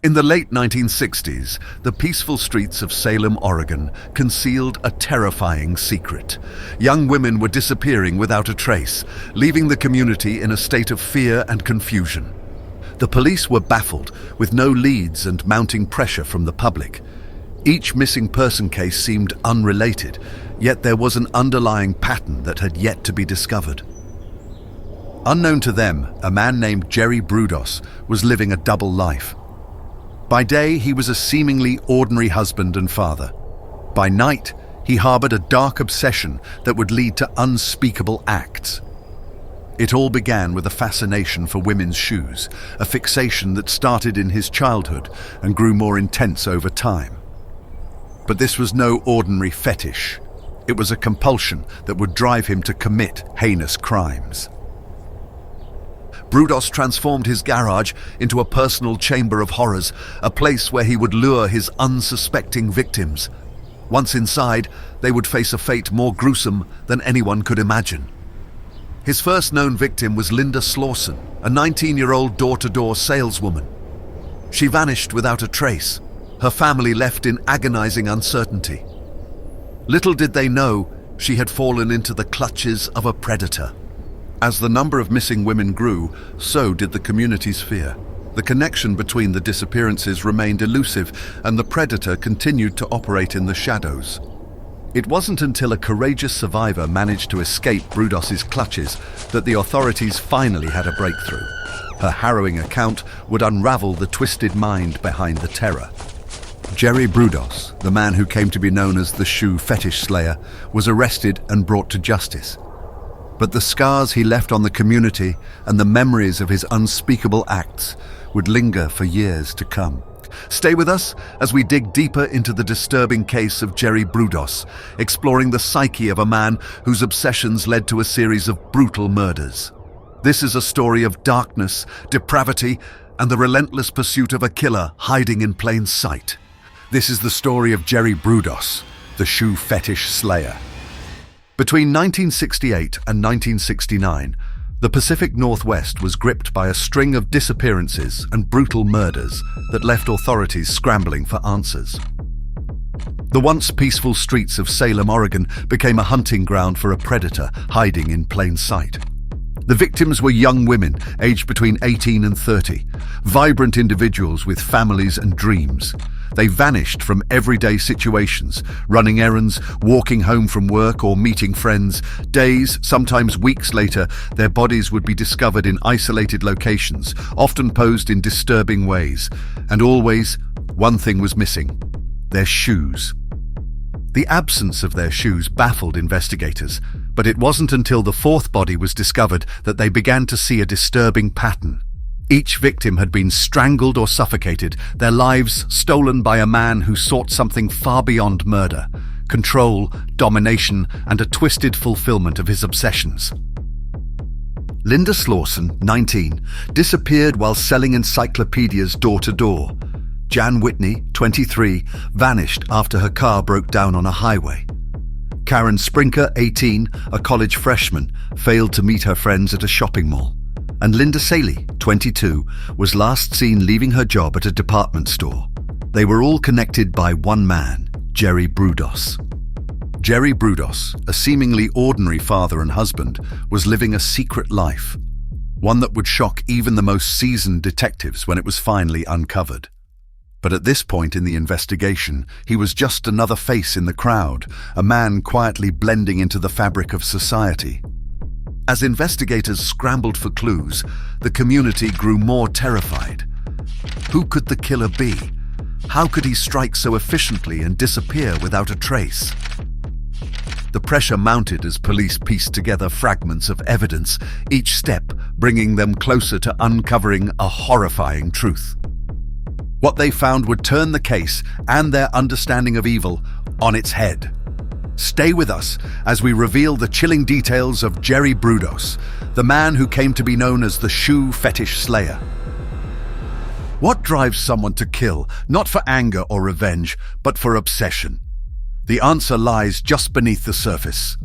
In the late 1960s, the peaceful streets of Salem, Oregon, concealed a terrifying secret. Young women were disappearing without a trace, leaving the community in a state of fear and confusion. The police were baffled, with no leads and mounting pressure from the public. Each missing person case seemed unrelated, yet there was an underlying pattern that had yet to be discovered. Unknown to them, a man named Jerry Brudos was living a double life. By day, he was a seemingly ordinary husband and father. By night, he harbored a dark obsession that would lead to unspeakable acts. It all began with a fascination for women's shoes, a fixation that started in his childhood and grew more intense over time. But this was no ordinary fetish. It was a compulsion that would drive him to commit heinous crimes. Brudos transformed his garage into a personal chamber of horrors, a place where he would lure his unsuspecting victims. Once inside, they would face a fate more gruesome than anyone could imagine. His first known victim was Linda Slauson, a 19-year-old door-to-door saleswoman. She vanished without a trace, her family left in agonizing uncertainty. Little did they know she had fallen into the clutches of a predator. As the number of missing women grew, so did the community's fear. The connection between the disappearances remained elusive, and the predator continued to operate in the shadows. It wasn't until a courageous survivor managed to escape Brudos's clutches that the authorities finally had a breakthrough. Her harrowing account would unravel the twisted mind behind the terror. Jerry Brudos, the man who came to be known as the Shoe Fetish Slayer, was arrested and brought to justice. But the scars he left on the community and the memories of his unspeakable acts would linger for years to come. Stay with us as we dig deeper into the disturbing case of Jerry Brudos, exploring the psyche of a man whose obsessions led to a series of brutal murders. This is a story of darkness, depravity, and the relentless pursuit of a killer hiding in plain sight. This is the story of Jerry Brudos, the Shoe Fetish Slayer. Between 1968 and 1969, the Pacific Northwest was gripped by a string of disappearances and brutal murders that left authorities scrambling for answers. The once peaceful streets of Salem, Oregon, became a hunting ground for a predator hiding in plain sight. The victims were young women aged between 18 and 30, vibrant individuals with families and dreams. They vanished from everyday situations, running errands, walking home from work, or meeting friends. Days, sometimes weeks later, their bodies would be discovered in isolated locations, often posed in disturbing ways. And always, one thing was missing: their shoes. The absence of their shoes baffled investigators, but it wasn't until the fourth body was discovered that they began to see a disturbing pattern. Each victim had been strangled or suffocated, their lives stolen by a man who sought something far beyond murder: control, domination, and a twisted fulfillment of his obsessions. Linda Slauson, 19, disappeared while selling encyclopedias door-to-door. Jan Whitney, 23, vanished after her car broke down on a highway. Karen Sprinker, 18, a college freshman, failed to meet her friends at a shopping mall. And Linda Saley, 22, was last seen leaving her job at a department store. They were all connected by one man, Jerry Brudos. Jerry Brudos, a seemingly ordinary father and husband, was living a secret life, one that would shock even the most seasoned detectives when it was finally uncovered. But at this point in the investigation, he was just another face in the crowd, a man quietly blending into the fabric of society. As investigators scrambled for clues, the community grew more terrified. Who could the killer be? How could he strike so efficiently and disappear without a trace? The pressure mounted as police pieced together fragments of evidence, each step bringing them closer to uncovering a horrifying truth. What they found would turn the case and their understanding of evil on its head. Stay with us as we reveal the chilling details of Jerry Brudos, the man who came to be known as the Shoe Fetish Slayer. What drives someone to kill, not for anger or revenge, but for obsession? The answer lies just beneath the surface.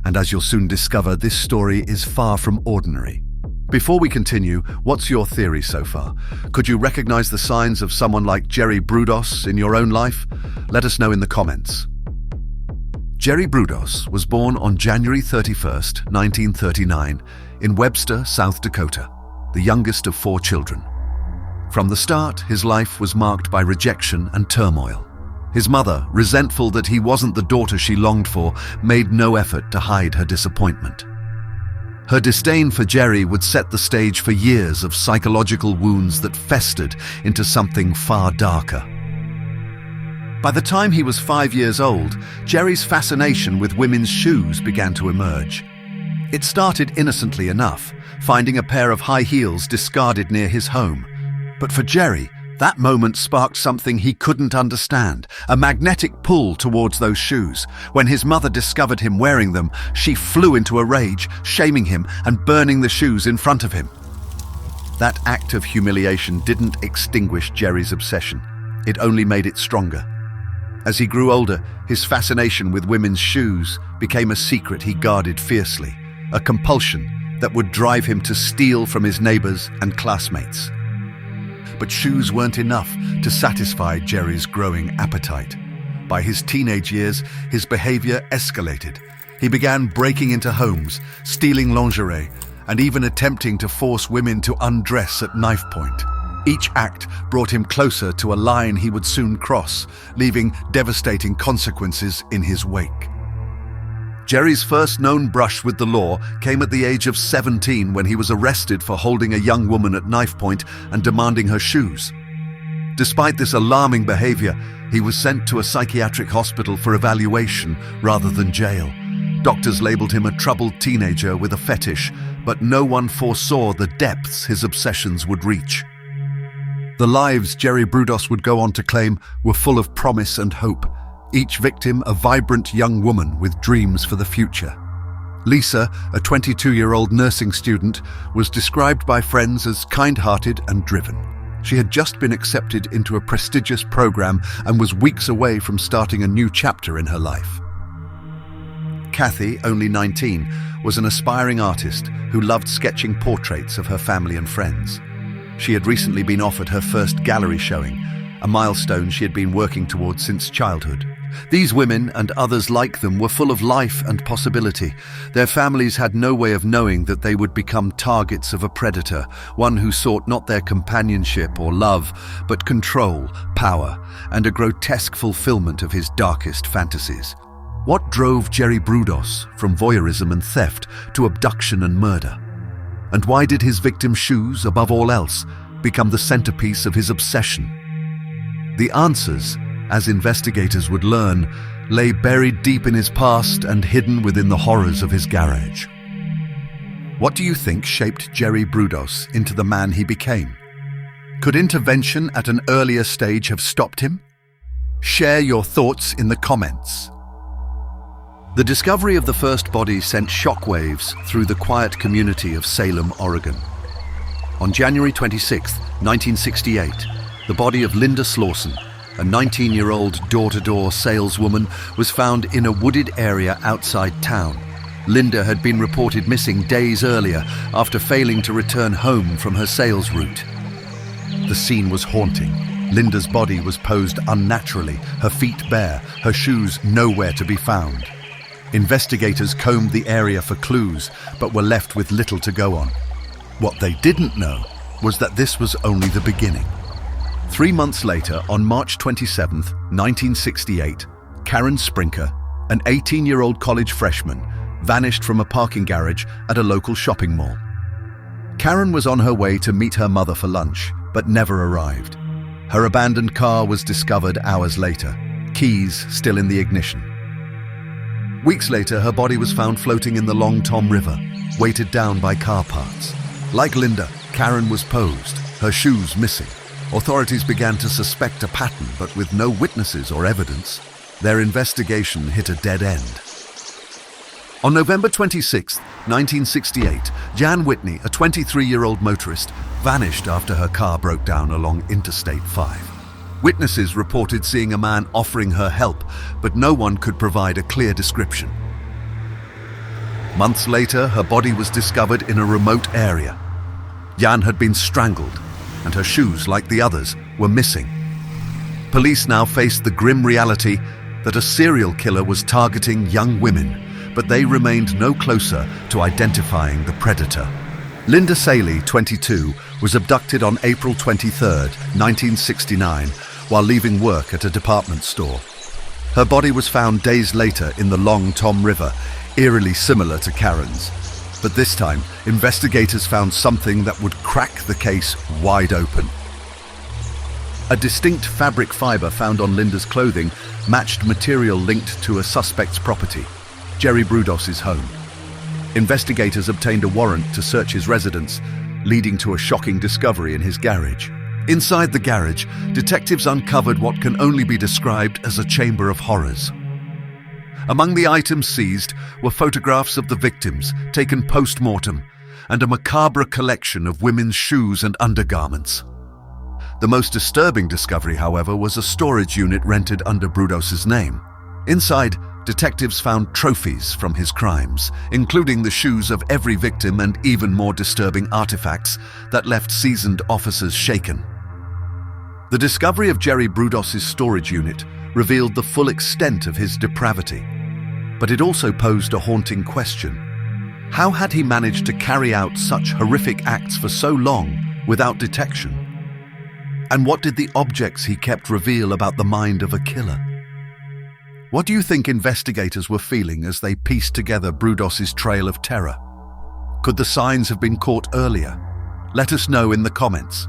And as you'll soon discover, this story is far from ordinary. Before we continue, what's your theory so far? Could you recognize the signs of someone like Jerry Brudos in your own life? Let us know in the comments. Jerry Brudos was born on January 31st, 1939, in Webster, South Dakota, the youngest of 4 children. From the start, his life was marked by rejection and turmoil. His mother, resentful that he wasn't the daughter she longed for, made no effort to hide her disappointment. Her disdain for Jerry would set the stage for years of psychological wounds that festered into something far darker. By the time he was 5 years old, Jerry's fascination with women's shoes began to emerge. It started innocently enough, finding a pair of high heels discarded near his home. But for Jerry, that moment sparked something he couldn't understand, a magnetic pull towards those shoes. When his mother discovered him wearing them, she flew into a rage, shaming him and burning the shoes in front of him. That act of humiliation didn't extinguish Jerry's obsession. It only made it stronger. As he grew older, his fascination with women's shoes became a secret he guarded fiercely, a compulsion that would drive him to steal from his neighbors and classmates. But shoes weren't enough to satisfy Jerry's growing appetite. By his teenage years, his behavior escalated. He began breaking into homes, stealing lingerie, and even attempting to force women to undress at knife point. Each act brought him closer to a line he would soon cross, leaving devastating consequences in his wake. Jerry's first known brush with the law came at the age of 17 when he was arrested for holding a young woman at knife point and demanding her shoes. Despite this alarming behavior, he was sent to a psychiatric hospital for evaluation rather than jail. Doctors labeled him a troubled teenager with a fetish, but no one foresaw the depths his obsessions would reach. The lives Jerry Brudos would go on to claim were full of promise and hope, each victim a vibrant young woman with dreams for the future. Lisa, a 22-year-old nursing student, was described by friends as kind-hearted and driven. She had just been accepted into a prestigious program and was weeks away from starting a new chapter in her life. Kathy, only 19, was an aspiring artist who loved sketching portraits of her family and friends. She had recently been offered her first gallery showing, a milestone she had been working towards since childhood. These women and others like them were full of life and possibility. Their families had no way of knowing that they would become targets of a predator, one who sought not their companionship or love, but control, power, and a grotesque fulfillment of his darkest fantasies. What drove Jerry Brudos from voyeurism and theft to abduction and murder? And why did his victim's shoes, above all else, become the centerpiece of his obsession? The answers, as investigators would learn, lay buried deep in his past and hidden within the horrors of his garage. What do you think shaped Jerry Brudos into the man he became? Could intervention at an earlier stage have stopped him? Share your thoughts in the comments. The discovery of the first body sent shockwaves through the quiet community of Salem, Oregon. On January 26, 1968, the body of Linda Slauson, a 19-year-old door-to-door saleswoman, was found in a wooded area outside town. Linda had been reported missing days earlier after failing to return home from her sales route. The scene was haunting. Linda's body was posed unnaturally, her feet bare, her shoes nowhere to be found. Investigators combed the area for clues, but were left with little to go on. What they didn't know was that this was only the beginning. 3 months later, on March 27, 1968, Karen Sprinker, an 18-year-old college freshman, vanished from a parking garage at a local shopping mall. Karen was on her way to meet her mother for lunch, but never arrived. Her abandoned car was discovered hours later, keys still in the ignition. Weeks later, her body was found floating in the Long Tom River, weighted down by car parts. Like Linda, Karen was posed, her shoes missing. Authorities began to suspect a pattern, but with no witnesses or evidence, their investigation hit a dead end. On November 26, 1968, Jan Whitney, a 23-year-old motorist, vanished after her car broke down along Interstate 5. Witnesses reported seeing a man offering her help, but no one could provide a clear description. Months later, her body was discovered in a remote area. Jan had been strangled, and her shoes, like the others, were missing. Police now faced the grim reality that a serial killer was targeting young women, but they remained no closer to identifying the predator. Linda Saley, 22, was abducted on April 23, 1969, while leaving work at a department store. Her body was found days later in the Long Tom River, eerily similar to Karen's. But this time, investigators found something that would crack the case wide open. A distinct fabric fiber found on Linda's clothing matched material linked to a suspect's property, Jerry Brudos' home. Investigators obtained a warrant to search his residence, leading to a shocking discovery in his garage. Inside the garage, detectives uncovered what can only be described as a chamber of horrors. Among the items seized were photographs of the victims taken post-mortem and a macabre collection of women's shoes and undergarments. The most disturbing discovery, however, was a storage unit rented under Brudos' name. Inside, detectives found trophies from his crimes, including the shoes of every victim and even more disturbing artifacts that left seasoned officers shaken. The discovery of Jerry Brudos' storage unit revealed the full extent of his depravity, but it also posed a haunting question. How had he managed to carry out such horrific acts for so long without detection? And what did the objects he kept reveal about the mind of a killer? What do you think investigators were feeling as they pieced together Brudos' trail of terror? Could the signs have been caught earlier? Let us know in the comments.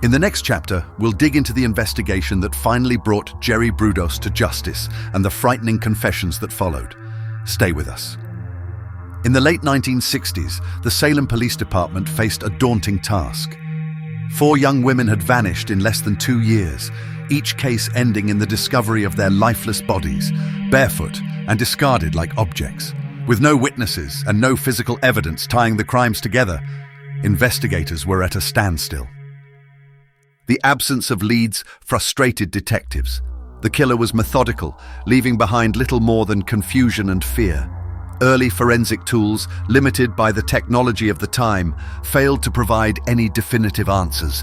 In the next chapter, we'll dig into the investigation that finally brought Jerry Brudos to justice and the frightening confessions that followed. Stay with us. In the late 1960s, the Salem Police Department faced a daunting task. 4 young women had vanished in less than 2 years, each case ending in the discovery of their lifeless bodies, barefoot and discarded like objects. With no witnesses and no physical evidence tying the crimes together, investigators were at a standstill. The absence of leads frustrated detectives. The killer was methodical, leaving behind little more than confusion and fear. Early forensic tools, limited by the technology of the time, failed to provide any definitive answers.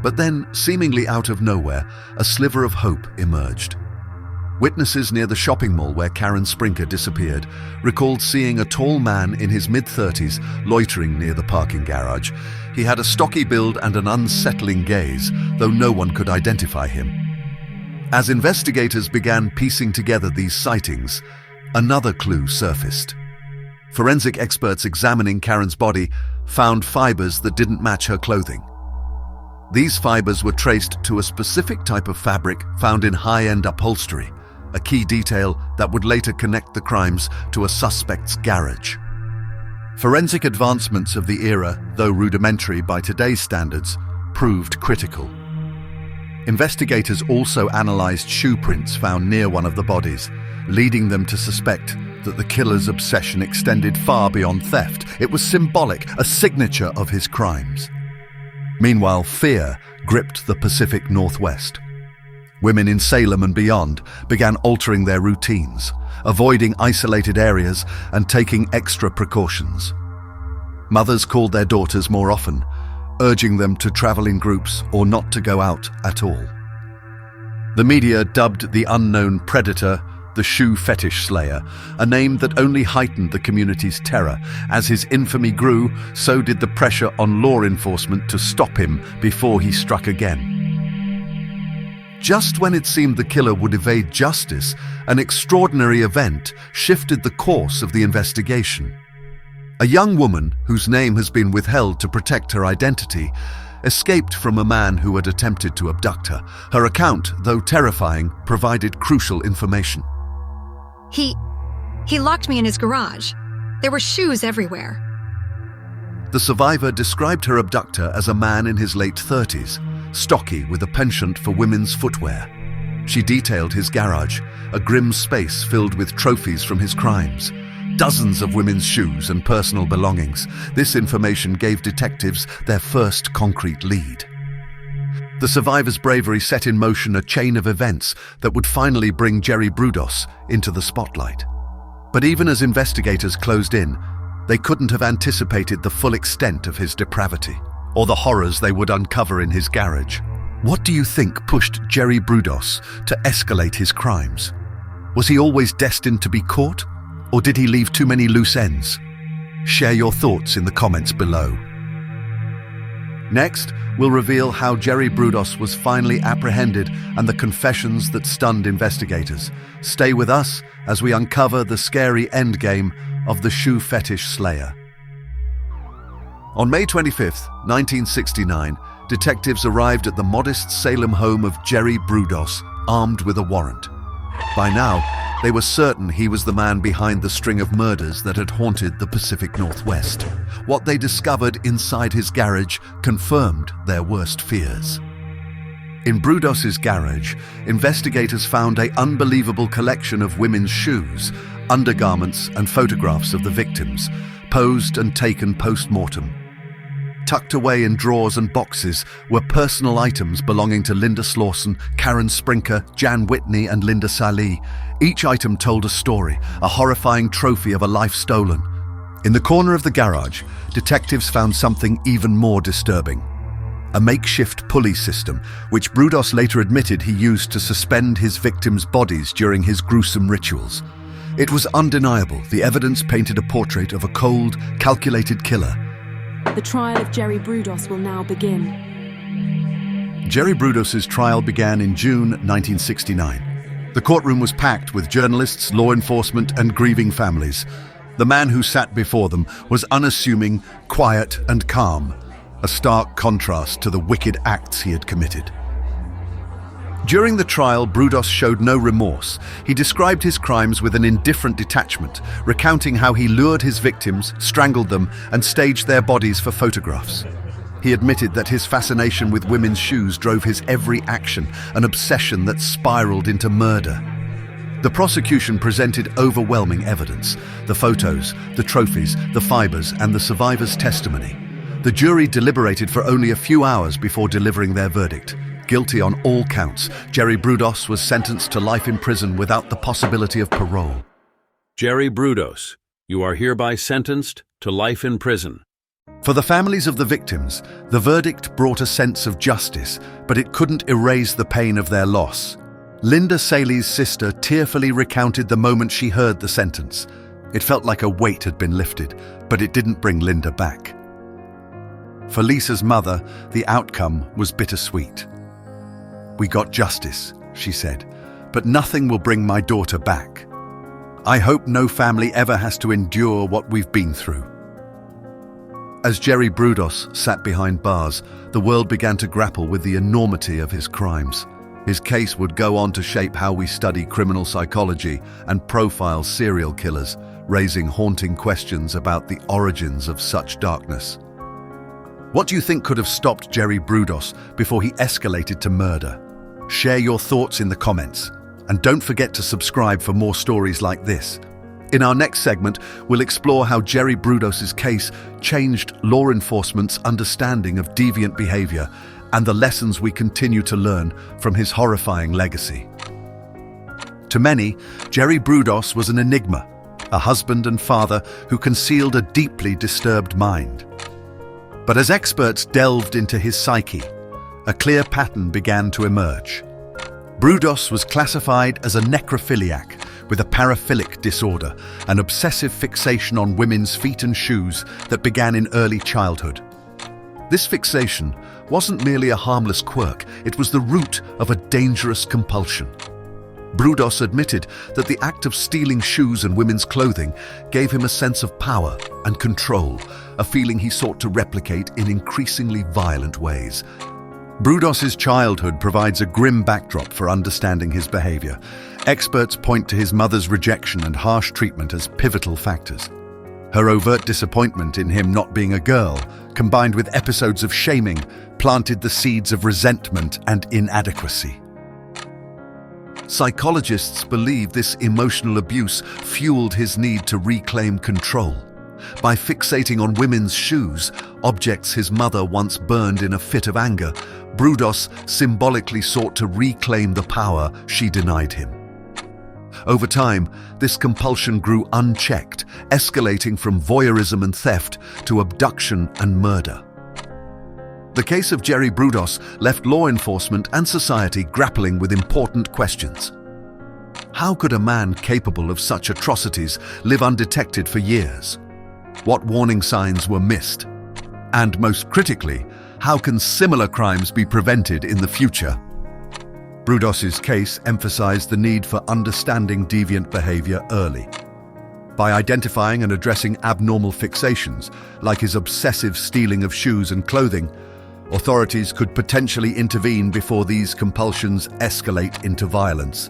But then, seemingly out of nowhere, a sliver of hope emerged. Witnesses near the shopping mall where Karen Sprinker disappeared recalled seeing a tall man in his mid-30s loitering near the parking garage. He had a stocky build and an unsettling gaze, though no one could identify him. As investigators began piecing together these sightings, another clue surfaced. Forensic experts examining Karen's body found fibers that didn't match her clothing. These fibers were traced to a specific type of fabric found in high-end upholstery, a key detail that would later connect the crimes to a suspect's garage. Forensic advancements of the era, though rudimentary by today's standards, proved critical. Investigators also analyzed shoe prints found near one of the bodies, leading them to suspect that the killer's obsession extended far beyond theft. It was symbolic, a signature of his crimes. Meanwhile, fear gripped the Pacific Northwest. Women in Salem and beyond began altering their routines, avoiding isolated areas and taking extra precautions. Mothers called their daughters more often, urging them to travel in groups or not to go out at all. The media dubbed the unknown predator the Shoe Fetish Slayer, a name that only heightened the community's terror. As his infamy grew, so did the pressure on law enforcement to stop him before he struck again. Just when it seemed the killer would evade justice, an extraordinary event shifted the course of the investigation. A young woman, whose name has been withheld to protect her identity, escaped from a man who had attempted to abduct her. Her account, though terrifying, provided crucial information. He locked me in his garage. There were shoes everywhere. The survivor described her abductor as a man in his late 30s, stocky with a penchant for women's footwear. She detailed his garage, a grim space filled with trophies from his crimes, dozens of women's shoes and personal belongings. This information gave detectives their first concrete lead. The survivor's bravery set in motion a chain of events that would finally bring Jerry Brudos into the spotlight. But even as investigators closed in, They couldn't have anticipated the full extent of his depravity, or the horrors they would uncover in his garage. What do you think pushed Jerry Brudos to escalate his crimes? Was he always destined to be caught, or did he leave too many loose ends? Share your thoughts in the comments below. Next, we'll reveal how Jerry Brudos was finally apprehended and the confessions that stunned investigators. Stay with us as we uncover the scary endgame of the Shoe Fetish Slayer. On May 25, 1969, detectives arrived at the modest Salem home of Jerry Brudos, armed with a warrant. By now, they were certain he was the man behind the string of murders that had haunted the Pacific Northwest. What they discovered inside his garage confirmed their worst fears. In Brudos's garage, investigators found an unbelievable collection of women's shoes, undergarments, and photographs of the victims, posed and taken post-mortem. Tucked away in drawers and boxes were personal items belonging to Linda Slauson, Karen Sprinker, Jan Whitney, and Linda Sallee. Each item told a story, a horrifying trophy of a life stolen. In the corner of the garage, detectives found something even more disturbing. A makeshift pulley system, which Brudos later admitted he used to suspend his victims' bodies during his gruesome rituals. It was undeniable. The evidence painted a portrait of a cold, calculated killer. The trial of Jerry Brudos will now begin. Jerry Brudos's trial began in June 1969. The courtroom was packed with journalists, law enforcement, and grieving families. The man who sat before them was unassuming, quiet, and calm, a stark contrast to the wicked acts he had committed. During the trial, Brudos showed no remorse. He described his crimes with an indifferent detachment, recounting how he lured his victims, strangled them, and staged their bodies for photographs. He admitted that his fascination with women's shoes drove his every action, an obsession that spiraled into murder. The prosecution presented overwhelming evidence: the photos, the trophies, the fibers, and the survivors' testimony. The jury deliberated for only a few hours before delivering their verdict. Guilty on all counts, Jerry Brudos was sentenced to life in prison without the possibility of parole. Jerry Brudos, you are hereby sentenced to life in prison. For the families of the victims, the verdict brought a sense of justice, but it couldn't erase the pain of their loss. Linda Saley's sister tearfully recounted the moment she heard the sentence. It felt like a weight had been lifted, but it didn't bring Linda back. For Lisa's mother, the outcome was bittersweet. "We got justice," she said, "but nothing will bring my daughter back. I hope no family ever has to endure what we've been through." As Jerry Brudos sat behind bars, the world began to grapple with the enormity of his crimes. His case would go on to shape how we study criminal psychology and profile serial killers, raising haunting questions about the origins of such darkness. What do you think could have stopped Jerry Brudos before he escalated to murder? Share your thoughts in the comments, and don't forget to subscribe for more stories like this. In our next segment, we'll explore how Jerry Brudos's case changed law enforcement's understanding of deviant behavior and the lessons we continue to learn from his horrifying legacy. To many, Jerry Brudos was an enigma, a husband and father who concealed a deeply disturbed mind. But as experts delved into his psyche, a clear pattern began to emerge. Brudos was classified as a necrophiliac with a paraphilic disorder, an obsessive fixation on women's feet and shoes that began in early childhood. This fixation wasn't merely a harmless quirk, it was the root of a dangerous compulsion. Brudos admitted that the act of stealing shoes and women's clothing gave him a sense of power and control, a feeling he sought to replicate in increasingly violent ways. Brudos's childhood provides a grim backdrop for understanding his behavior. Experts point to his mother's rejection and harsh treatment as pivotal factors. Her overt disappointment in him not being a girl, combined with episodes of shaming, planted the seeds of resentment and inadequacy. Psychologists believe this emotional abuse fueled his need to reclaim control. By fixating on women's shoes, objects his mother once burned in a fit of anger, Brudos symbolically sought to reclaim the power she denied him. Over time, this compulsion grew unchecked, escalating from voyeurism and theft to abduction and murder. The case of Jerry Brudos left law enforcement and society grappling with important questions. How could a man capable of such atrocities live undetected for years? What warning signs were missed? And most critically, how can similar crimes be prevented in the future? Brudos's case emphasized the need for understanding deviant behavior early. By identifying and addressing abnormal fixations, like his obsessive stealing of shoes and clothing, authorities could potentially intervene before these compulsions escalate into violence.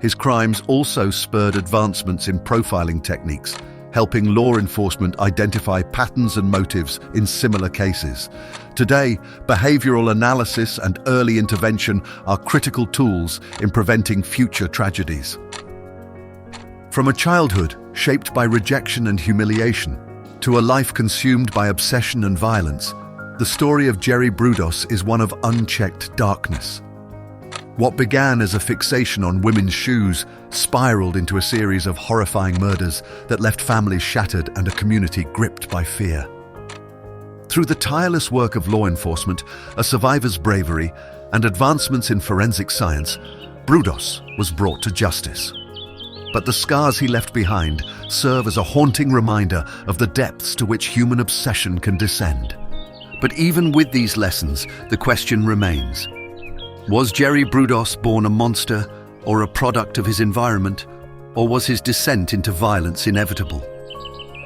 His crimes also spurred advancements in profiling techniques, helping law enforcement identify patterns and motives in similar cases. Today, behavioral analysis and early intervention are critical tools in preventing future tragedies. From a childhood shaped by rejection and humiliation, to a life consumed by obsession and violence, the story of Jerry Brudos is one of unchecked darkness. What began as a fixation on women's shoes spiraled into a series of horrifying murders that left families shattered and a community gripped by fear. Through the tireless work of law enforcement, a survivor's bravery, and advancements in forensic science, Brudos was brought to justice. But the scars he left behind serve as a haunting reminder of the depths to which human obsession can descend. But even with these lessons, the question remains: was Jerry Brudos born a monster or a product of his environment, or was his descent into violence inevitable?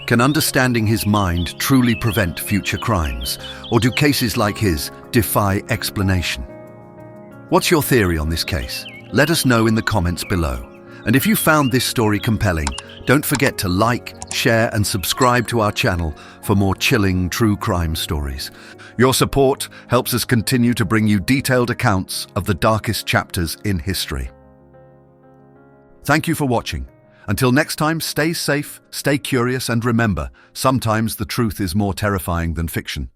Can understanding his mind truly prevent future crimes, or do cases like his defy explanation? What's your theory on this case? Let us know in the comments below. And if you found this story compelling, don't forget to like, share, and subscribe to our channel for more chilling true crime stories. Your support helps us continue to bring you detailed accounts of the darkest chapters in history. Thank you for watching. Until next time, stay safe, stay curious, and remember, sometimes the truth is more terrifying than fiction.